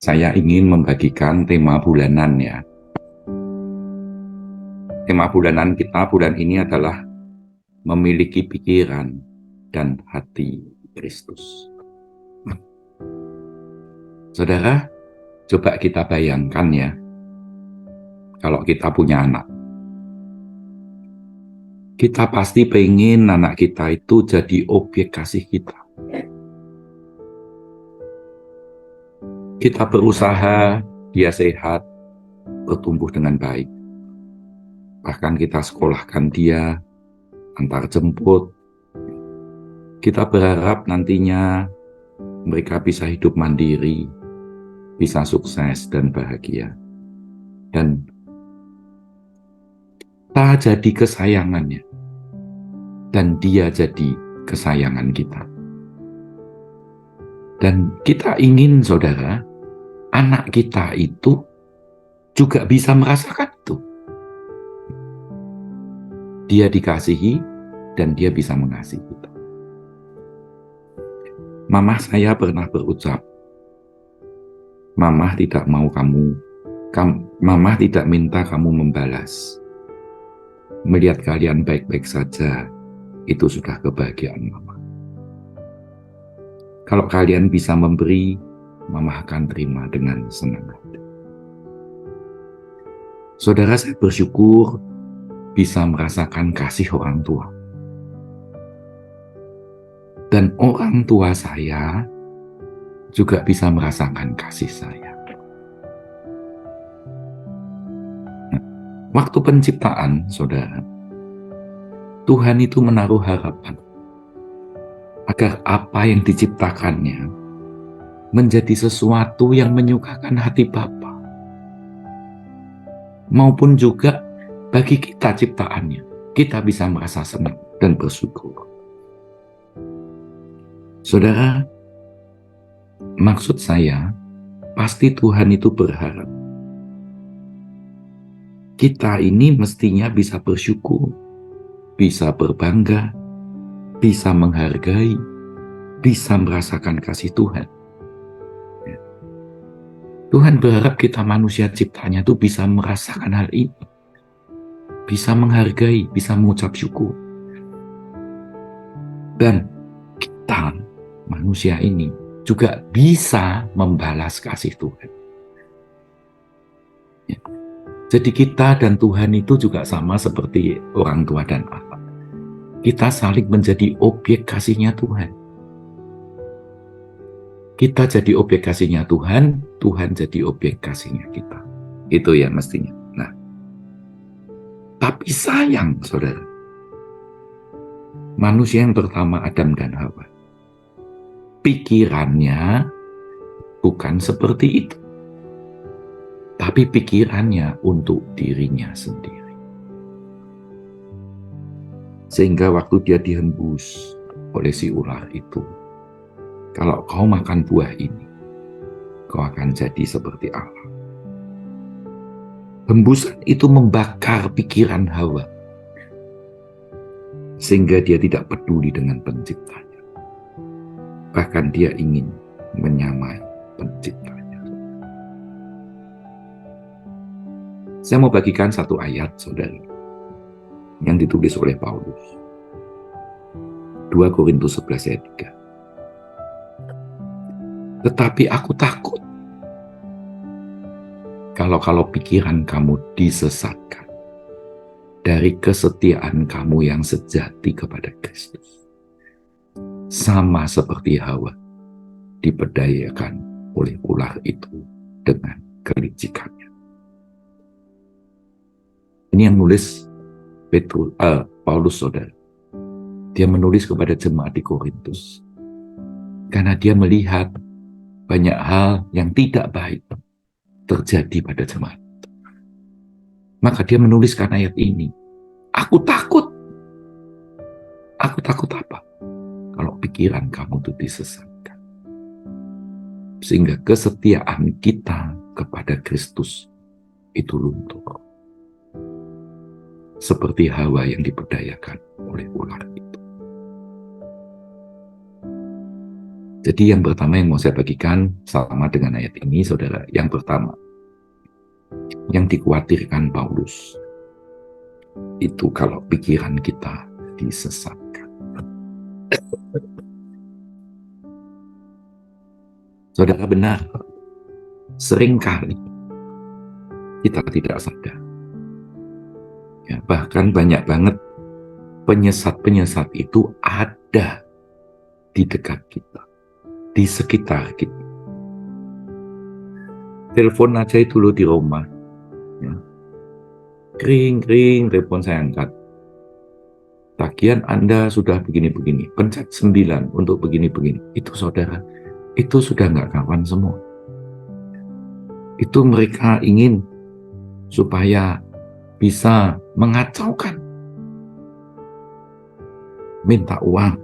saya ingin membagikan tema bulanan ya. Tema bulanan kita bulan ini adalah memiliki pikiran dan hati Kristus. Saudara, coba kita bayangkan ya, kalau kita punya anak. Kita pasti pengen anak kita itu jadi objek kasih kita. Kita berusaha dia sehat, bertumbuh dengan baik. Bahkan kita sekolahkan dia, antar jemput. Kita berharap nantinya mereka bisa hidup mandiri, bisa sukses dan bahagia. Dan kita jadi kesayangannya. Dan dia jadi kesayangan kita. Dan kita ingin, saudara, anak kita itu juga bisa merasakan itu. Dia dikasihi dan dia bisa mengasihi kita. Mama saya pernah berucap, Mama tidak minta kamu membalas. Melihat kalian baik-baik saja, itu sudah kebahagiaan Mama. Kalau kalian bisa memberi, Mama akan terima dengan senang hati. Saudara, saya bersyukur bisa merasakan kasih orang tua. Dan orang tua saya juga bisa merasakan kasih saya. Waktu penciptaan, saudara, Tuhan itu menaruh harapan agar apa yang diciptakannya menjadi sesuatu yang menyukakan hati Bapa. Maupun juga bagi kita ciptaannya, kita bisa merasa senang dan bersyukur. Saudara, maksud saya, pasti Tuhan itu berharap kita ini mestinya bisa bersyukur, bisa berbangga, bisa menghargai, bisa merasakan kasih Tuhan. Tuhan berharap kita manusia ciptanya itu bisa merasakan hal ini. Bisa menghargai, bisa mengucap syukur. Dan kita, manusia ini, juga bisa membalas kasih Tuhan. Ya. Jadi kita dan Tuhan itu juga sama seperti orang tua dan anak. Kita saling menjadi objek kasihnya Tuhan. Kita jadi objek kasihnya Tuhan, Tuhan jadi objek kasihnya kita. Itu ya mestinya. Nah, tapi sayang, saudara, manusia yang pertama Adam dan Hawa, pikirannya bukan seperti itu. Tapi pikirannya untuk dirinya sendiri. Sehingga waktu dia dihembus oleh si ular itu, kalau kau makan buah ini, kau akan jadi seperti Allah. Hembusan itu membakar pikiran Hawa, sehingga dia tidak peduli dengan penciptanya. Bahkan dia ingin menyamai penciptanya. Saya mau bagikan satu ayat, saudara, yang ditulis oleh Paulus. 2 Korintus 11 ayat 3. Tetapi aku takut kalau pikiran kamu disesatkan dari kesetiaan kamu yang sejati kepada Kristus. Sama seperti Hawa diperdayakan oleh ular itu dengan kelicikannya. Ini yang nulis Paulus, saudara. Dia menulis kepada jemaat di Korintus. Karena dia melihat banyak hal yang tidak baik terjadi pada jemaat. Maka dia menuliskan ayat ini. Aku takut. Aku takut apa? Kalau pikiran kamu itu disesatkan. Sehingga kesetiaan kita kepada Kristus itu luntur. Seperti Hawa yang diperdayakan oleh ular itu. Jadi yang pertama yang mau saya bagikan sama dengan ayat ini, saudara. Yang pertama, yang dikhawatirkan Paulus, itu kalau pikiran kita disesatkan. Saudara, benar, seringkali kita tidak sadar. Ya, bahkan banyak banget penyesat-penyesat itu ada di dekat kita, di sekitar kita. Telepon aja itu loh di rumah. Ya. Kring, telepon saya angkat. Tagihan Anda sudah begini-begini, pencet 9 untuk begini-begini. Itu saudara, itu sudah nggak kawan semua. Itu mereka ingin supaya bisa mengacaukan. Minta uang.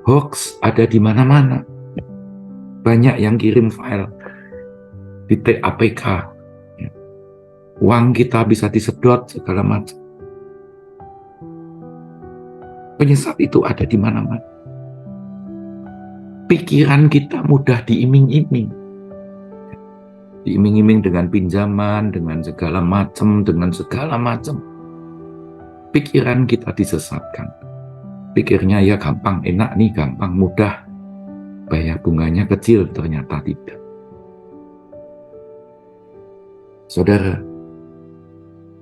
Hoax ada di mana-mana. Banyak yang kirim file di TAPK. Uang kita bisa disedot segala macam. Penyesat itu ada di mana-mana. Pikiran kita mudah diiming-iming. Diiming-iming dengan pinjaman, dengan segala macam. Pikiran kita disesatkan. Pikirnya ya gampang, enak nih, gampang, mudah. Bayar bunganya kecil, ternyata tidak. Saudara,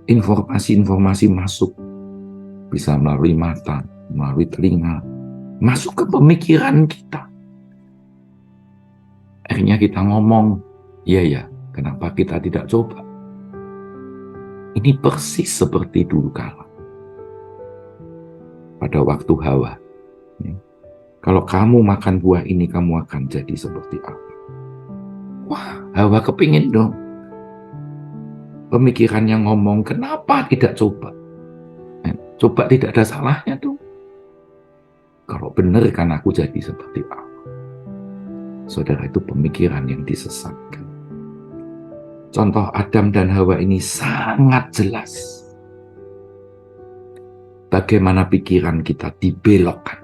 informasi-informasi masuk. Bisa melalui mata, melalui telinga, masuk ke pemikiran kita. Akhirnya kita ngomong, iya, kenapa kita tidak coba? Ini persis seperti dulu kala. Pada waktu Hawa. Kalau kamu makan buah ini, kamu akan jadi seperti Allah. Wah, Hawa kepingin dong. Pemikiran yang ngomong, kenapa tidak coba? Coba tidak ada salahnya tuh. Kalau benar kan aku jadi seperti Allah. Saudara, itu pemikiran yang disesatkan. Contoh Adam dan Hawa ini sangat jelas. Bagaimana pikiran kita dibelokkan,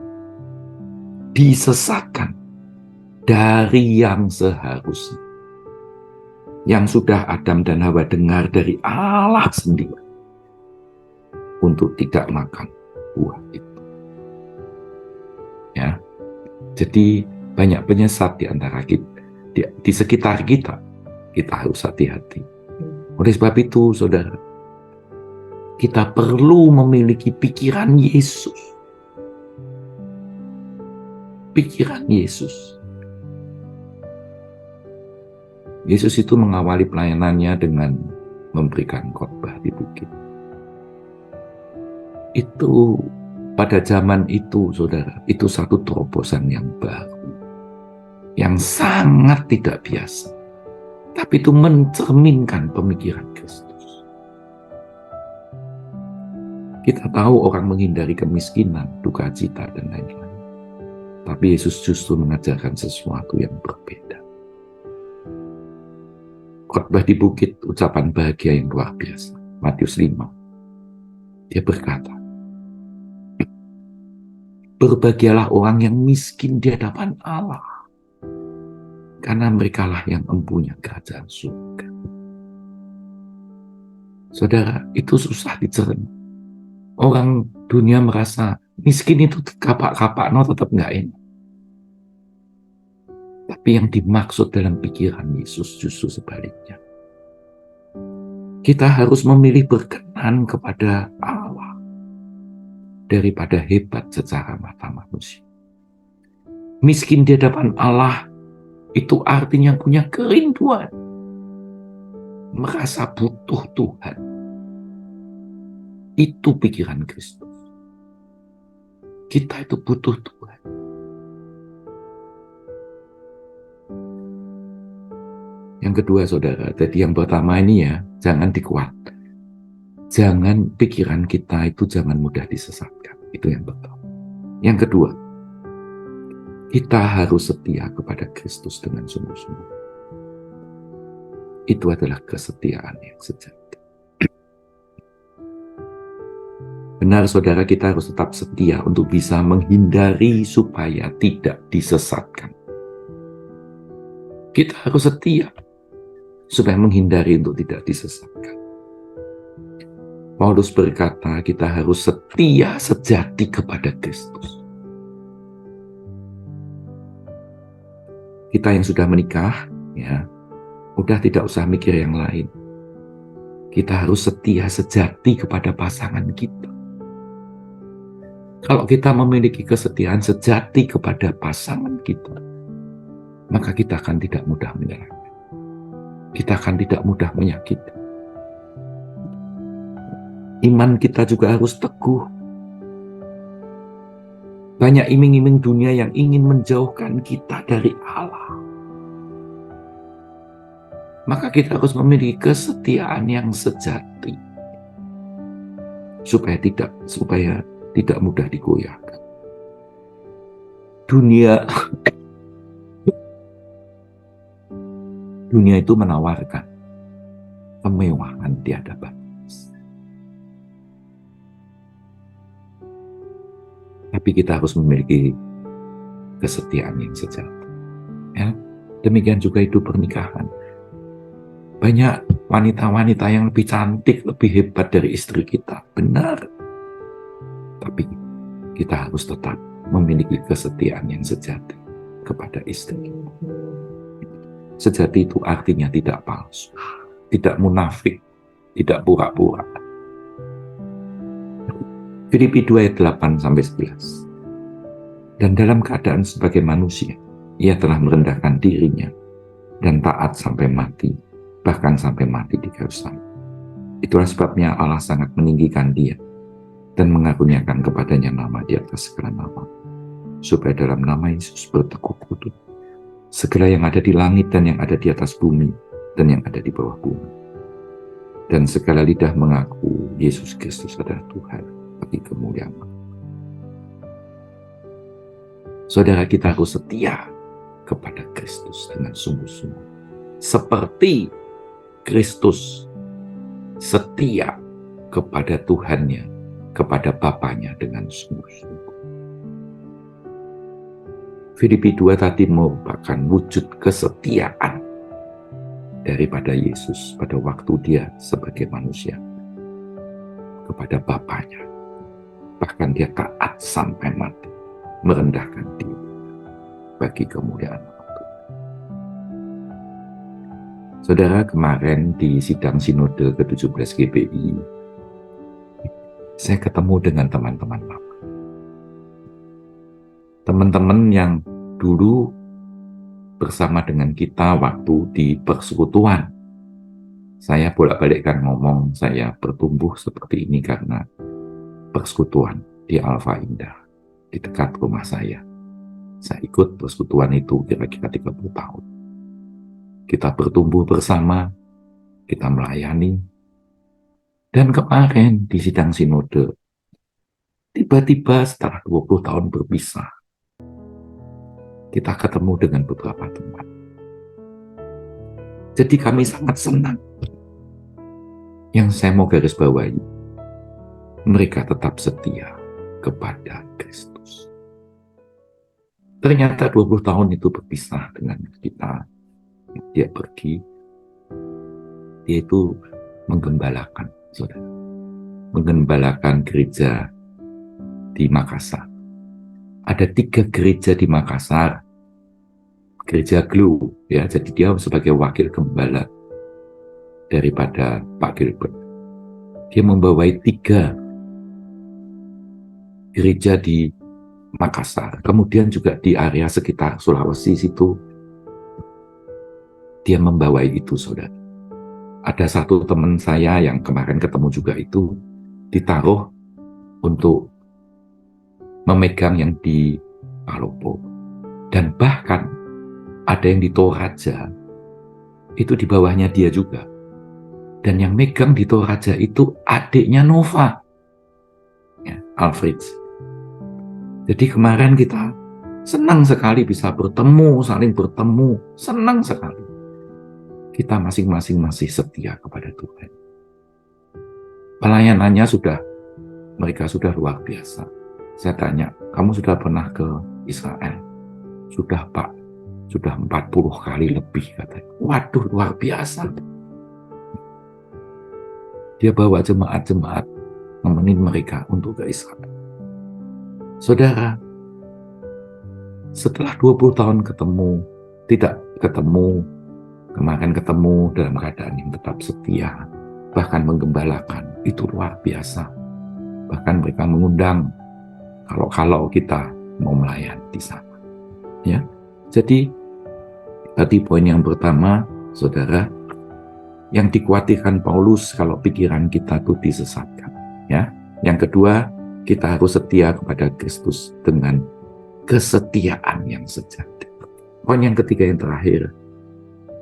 disesatkan dari yang seharusnya. Yang sudah Adam dan Hawa dengar dari Allah sendiri. Untuk tidak makan buah itu. Ya. Jadi banyak penyesat di antara kita, di sekitar kita. Kita harus hati-hati. Oleh sebab itu, saudara, kita perlu memiliki pikiran Yesus. Pikiran Yesus. Yesus itu mengawali pelayanannya dengan memberikan khotbah di bukit. Itu pada zaman itu, saudara, itu satu terobosan yang baru, yang sangat tidak biasa. Tapi itu mencerminkan pemikiran Kristus. Kita tahu orang menghindari kemiskinan, duka cita, dan lain-lain. Tapi Yesus justru mengajarkan sesuatu yang berbeda. Khotbah di bukit, ucapan bahagia yang luar biasa. Matius 5. Dia berkata, berbahagialah orang yang miskin di hadapan Allah, karena merekalah yang empunya kerajaan surga. Saudara, itu susah dicerna. Orang dunia merasa miskin itu kapak-kapak, tetap nggak enak. Tapi yang dimaksud dalam pikiran Yesus justru sebaliknya. Kita harus memilih berkenan kepada Allah daripada hebat secara mata manusia. Miskin di hadapan Allah itu artinya punya kerinduan, merasa butuh Tuhan. Itu pikiran Kristus. Kita itu butuh Tuhan. Yang kedua, saudara, jadi yang pertama ini ya, jangan dikuat. Jangan pikiran kita itu jangan mudah disesatkan. Itu yang pertama. Yang kedua, kita harus setia kepada Kristus dengan sungguh-sungguh. Itu adalah kesetiaan yang sejati. Benar saudara, kita harus tetap setia untuk bisa menghindari supaya tidak disesatkan. Kita harus setia supaya menghindari untuk tidak disesatkan. Paulus berkata kita harus setia sejati kepada Kristus. Kita yang sudah menikah, ya, udah tidak usah mikir yang lain. Kita harus setia sejati kepada pasangan kita. Kalau kita memiliki kesetiaan sejati kepada pasangan kita, maka kita akan tidak mudah menyerah. Kita akan tidak mudah menyakiti. Iman kita juga harus teguh. Banyak iming-iming dunia yang ingin menjauhkan kita dari Allah. Maka kita harus memiliki kesetiaan yang sejati. Supaya tidak mudah digoyahkan. Dunia itu menawarkan kemewahan tiada batas. Tapi kita harus memiliki kesetiaan yang sejati. Ya, demikian juga hidup pernikahan. Banyak wanita-wanita yang lebih cantik, lebih hebat dari istri kita. Benar. Tapi kita harus tetap memiliki kesetiaan yang sejati kepada istri kita. Sejati itu artinya tidak palsu, tidak munafik, tidak pura-pura. Filipi 2 ayat 8-11. Dan dalam keadaan sebagai manusia, ia telah merendahkan dirinya dan taat sampai mati, bahkan sampai mati di kayu salib. Itulah sebabnya Allah sangat meninggikan dia dan mengaruniakan kepadanya nama di atas segala nama, supaya dalam nama Yesus bertekuk lutut segala yang ada di langit dan yang ada di atas bumi dan yang ada di bawah bumi, dan segala lidah mengaku Yesus Kristus adalah Tuhan bagi kemuliaan. Saudara, kita harus setia kepada Kristus dengan sungguh-sungguh, seperti Kristus setia kepada Tuhannya, kepada Bapanya dengan sungguh-sungguh. Filipi 2 tadi merupakan wujud kesetiaan daripada Yesus pada waktu dia sebagai manusia kepada Bapanya. Bahkan dia taat sampai mati, merendahkan diri bagi kemuliaan Allah. Saudara, kemarin di sidang sinode ke-17 GBI, saya ketemu dengan teman-teman lama. Teman-teman yang dulu bersama dengan kita waktu di persekutuan. Saya bolak-balikkan ngomong saya bertumbuh seperti ini karena persekutuan di Alfa Indah, di dekat rumah saya. Saya ikut persekutuan itu kira-kira 30 tahun. Kita bertumbuh bersama, kita melayani. Dan kemarin di sidang sinode, tiba-tiba setelah 20 tahun berpisah, kita ketemu dengan beberapa teman. Jadi kami sangat senang. Yang saya mau garis bawahi, mereka tetap setia kepada Kristus. Ternyata 20 tahun itu berpisah dengan kita. Dia pergi, dia itu menggembalakan, saudara. Menggembalakan gereja di Makassar. Ada 3 gereja di Makassar, gereja Glow, ya. Jadi dia sebagai wakil gembala daripada Pak Gilbert. Dia membawai 3 gereja di Makassar, kemudian juga di area sekitar Sulawesi situ. Dia membawai itu, saudara. Ada satu teman saya yang kemarin ketemu juga itu ditaruh untuk memegang yang di Palopo, dan bahkan ada yang di Toraja, itu di bawahnya dia juga, dan yang megang di Toraja itu adiknya Nova, ya, Alfred. Jadi kemarin kita senang sekali bisa bertemu, saling bertemu, senang sekali. Kita masing-masing masih setia kepada Tuhan. Pelayanannya sudah Mereka sudah luar biasa. Saya tanya, kamu sudah pernah ke Israel? Sudah, Pak. Sudah 40 kali lebih, katanya. Waduh, luar biasa. Dia bawa jemaat-jemaat nemenin mereka untuk ke Israel. Saudara, setelah 20 tahun tidak ketemu, kemarin ketemu dalam keadaan yang tetap setia, bahkan menggembalakan, itu luar biasa. Bahkan mereka mengundang kalau kita mau melayani di sana. Ya, jadi tadi poin yang pertama, saudara, yang dikhawatirkan Paulus kalau pikiran kita itu disesatkan. Ya, yang kedua, kita harus setia kepada Kristus dengan kesetiaan yang sejati. Poin yang ketiga yang terakhir,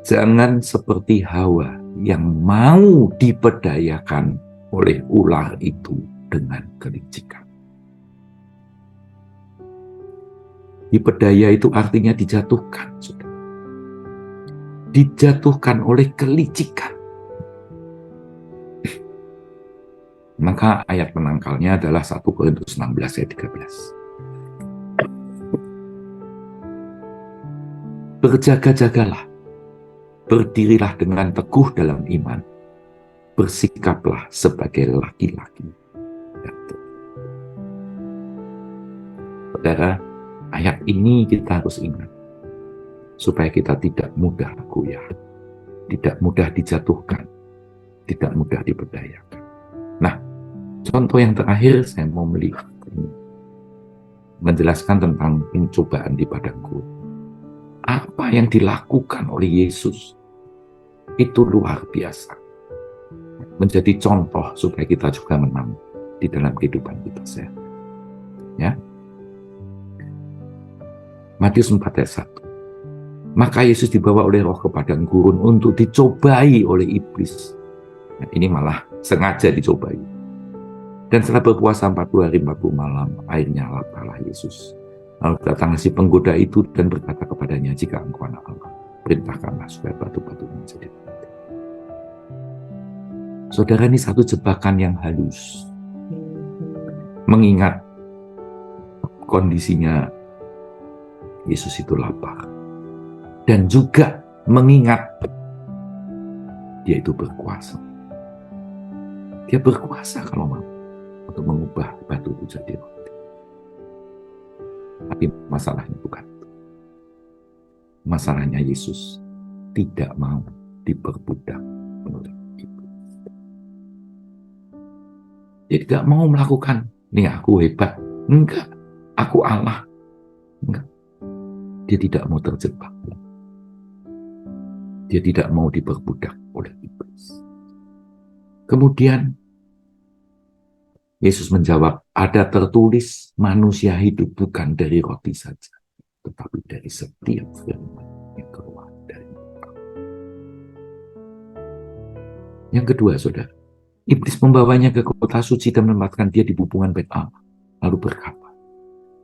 jangan seperti Hawa yang mau diperdayakan oleh ular itu dengan kelicikan. Diperdaya itu artinya dijatuhkan, saudara. Dijatuhkan oleh kelicikan. Maka ayat penangkalnya adalah 1 Korintus 16 ayat 13. Berjaga-jagalah, berdirilah dengan teguh dalam iman, bersikaplah sebagai laki-laki. Saudara, ayat ini kita harus ingat, supaya kita tidak mudah goyah, tidak mudah dijatuhkan, tidak mudah diperdayakan. Nah, contoh yang terakhir saya mau melihat ini, menjelaskan tentang pencobaan di padang gurun. Apa yang dilakukan oleh Yesus itu luar biasa. Menjadi contoh supaya kita juga menang di dalam kehidupan kita sehat. Ya. Matius 4 ayat 1. Maka Yesus dibawa oleh Roh ke padang gurun untuk dicobai oleh iblis. Nah, ini malah sengaja dicobai. Dan setelah berpuasa 40 hari 40 malam, akhirnya laparlah Yesus. Lalu datanglah si penggoda itu dan berkata kepadanya, jika engkau anak Allah, perintahkanlah supaya batu-batu menjadi roti. Saudara, ini satu jebakan yang halus. Mengingat kondisinya Yesus itu lapar. Dan juga mengingat dia itu berkuasa. Dia berkuasa kalau mau untuk mengubah batu itu jadi roti. Tapi masalahnya bukan itu. Masalahnya Yesus tidak mau diperbudak oleh iblis. Dia tidak mau melakukan, nih aku hebat. Enggak, aku Allah. Enggak. Dia tidak mau terjebak. Dia tidak mau diperbudak oleh iblis. Kemudian Yesus menjawab, ada tertulis manusia hidup bukan dari roti saja, tetapi dari setiap firman yang keluar dari mulut. Yang kedua, saudara, iblis membawanya ke kota suci dan menempatkan dia di bumbungan bait Allah. Lalu berkata,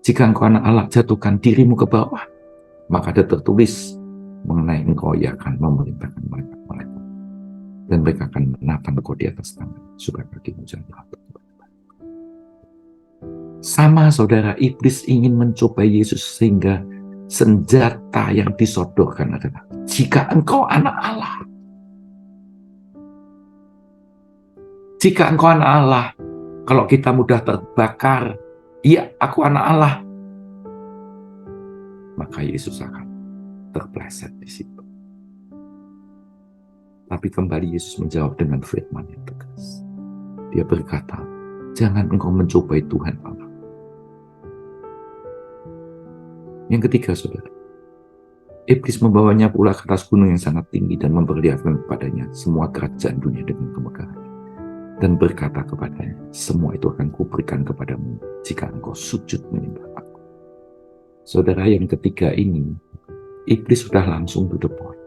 jika engkau anak Allah, jatuhkan dirimu ke bawah, maka ada tertulis mengenai engkau yang akan memerintahkan mereka. Dan mereka akan menatang engkau di atas tangan, supaya kakimu jangan jatuh. Sama, saudara, iblis ingin mencobai Yesus sehingga senjata yang disodorkan adalah, jika engkau anak Allah. Jika engkau anak Allah, kalau kita mudah terbakar, iya, aku anak Allah, maka Yesus akan terpleset di situ. Tapi kembali Yesus menjawab dengan firman yang tegas. Dia berkata, jangan engkau mencobai Tuhan Allah. Yang ketiga, saudara, iblis membawanya pula ke atas gunung yang sangat tinggi dan memperlihatkan kepadanya semua kerajaan dunia dengan kemegahan. Dan berkata kepadanya, semua itu akan kuberikan kepadamu jika engkau sujud menyembah aku. Saudara, yang ketiga ini, iblis sudah langsung to the point.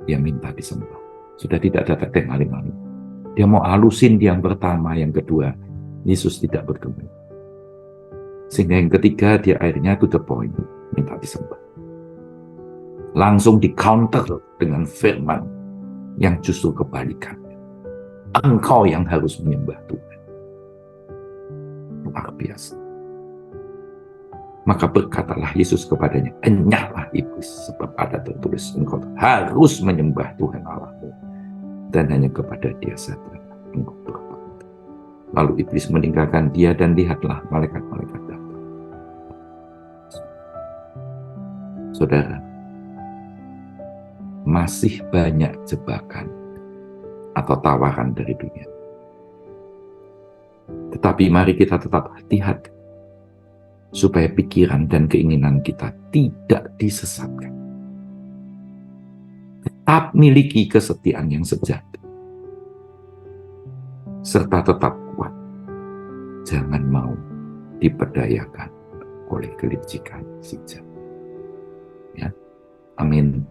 Dia minta disembah. Sudah tidak ada teteh maling-maling. Dia mau halusin yang pertama, yang kedua, Yesus tidak bergeming. Sehingga yang ketiga, dia akhirnya to the point, minta disembah. Langsung di counter dengan firman yang justru kebalikannya. Engkau yang harus menyembah Tuhan. luar biasa. Maka berkatalah Yesus kepadanya, enyahlah iblis, sebab ada tertulis, engkau harus menyembah Tuhan Allahmu, dan hanya kepada Dia saja engkau berbakti. Lalu iblis meninggalkan dia, dan lihatlah malaikat-malaikat datang. Saudara, masih banyak jebakan atau tawaran dari dunia. Tetapi mari kita tetap hati-hati, supaya pikiran dan keinginan kita tidak disesatkan. Tetap miliki kesetiaan yang sejati, serta tetap kuat. Jangan mau diperdayakan oleh kelicikan si jahat. Ya, amin.